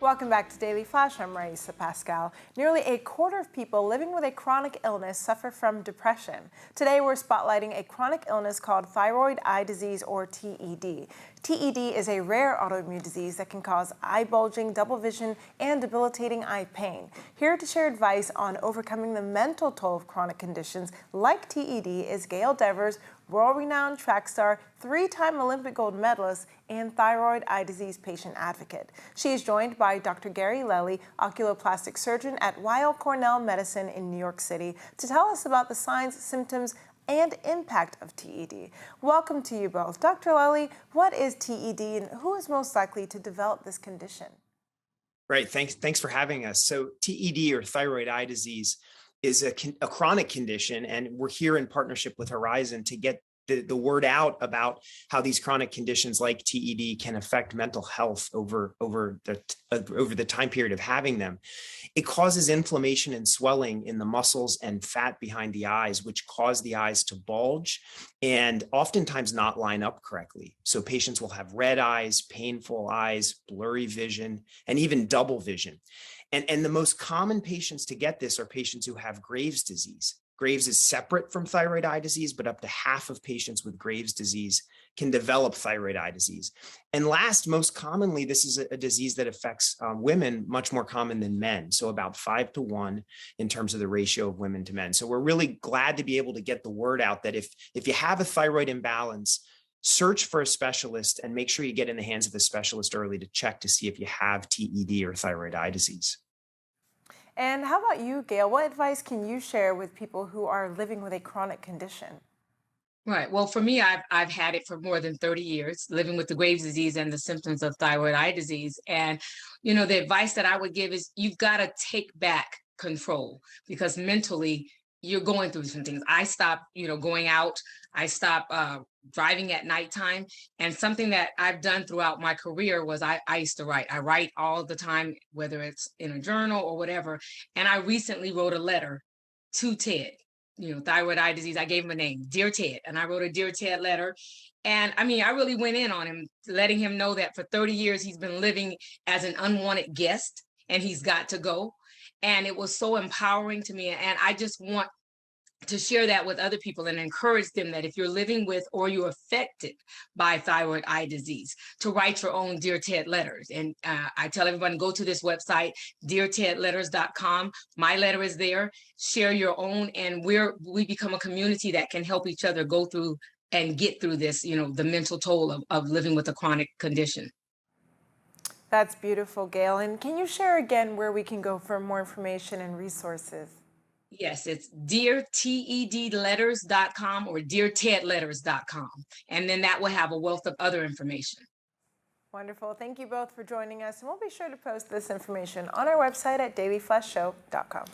Welcome back to Daily Flash. I'm Riesa, Pascal. Nearly a quarter of people living with a chronic illness suffer from depression. Today we're spotlighting a chronic illness called thyroid eye disease, or TED. TED is a rare autoimmune disease that can cause eye bulging, double vision, and debilitating eye pain. Here to share advice on overcoming the mental toll of chronic conditions like TED is GAIL DEVERS, world-renowned track star, three-time Olympic gold medalist, and thyroid eye disease patient advocate. She is joined by Dr. Gary Lely, oculoplastic surgeon at Weill Cornell Medicine in New York City, to tell us about the signs, symptoms, and impact of TED. Welcome to you both. Dr. Lely, what is TED and who is most likely to develop this condition? Right, thanks for having us. So TED, or thyroid eye disease, is a chronic condition, and we're here in partnership with Horizon to get the word out about how these chronic conditions like TED can affect mental health over the time period of having them. It causes inflammation and swelling in the muscles and fat behind the eyes, which cause the eyes to bulge and oftentimes not line up correctly. So patients will have red eyes, painful eyes, blurry vision, and even double vision. And the most common patients to get this are patients who have Graves' disease. Graves is separate from thyroid eye disease, but up to half of patients with Graves' disease can develop thyroid eye disease. And last, most commonly, this is a disease that affects women, much more common than men. So about 5 to 1 in terms of the ratio of women to men. So we're really glad to be able to get the word out that if you have a thyroid imbalance, search for a specialist and make sure you get in the hands of a specialist early to check to see if you have TED or thyroid eye disease. And how about you, Gail? What advice can you share with people who are living with a chronic condition? Right. Well, for me, I've had it for more than 30 years, living with the Graves' disease and the symptoms of thyroid eye disease. And, the advice that I would give is you've got to take back control, because mentally you're going through some things. I stopped, going out. I stopped driving at nighttime. And something that I've done throughout my career was I used to write. I write all the time, whether it's in a journal or whatever. And I recently wrote a letter to Ted. Thyroid eye disease. I gave him a name, Dear Ted. And I wrote a Dear Ted letter. And I really went in on him, letting him know that for 30 years, he's been living as an unwanted guest and he's got to go. And it was so empowering to me. And I just want to share that with other people and encourage them that if you're living with or you're affected by thyroid eye disease, to write your own Dear Ted letters. And I tell everyone, go to this website, deartedletters.com. My letter is there. Share your own, and we become a community that can help each other go through and get through this, the mental toll of living with a chronic condition. That's beautiful, Gail. And can you share again where we can go for more information and resources? Yes, it's deartedletters.com or deartedletters.com. And then that will have a wealth of other information. Wonderful. Thank you both for joining us. And we'll be sure to post this information on our website at dailyflashshow.com.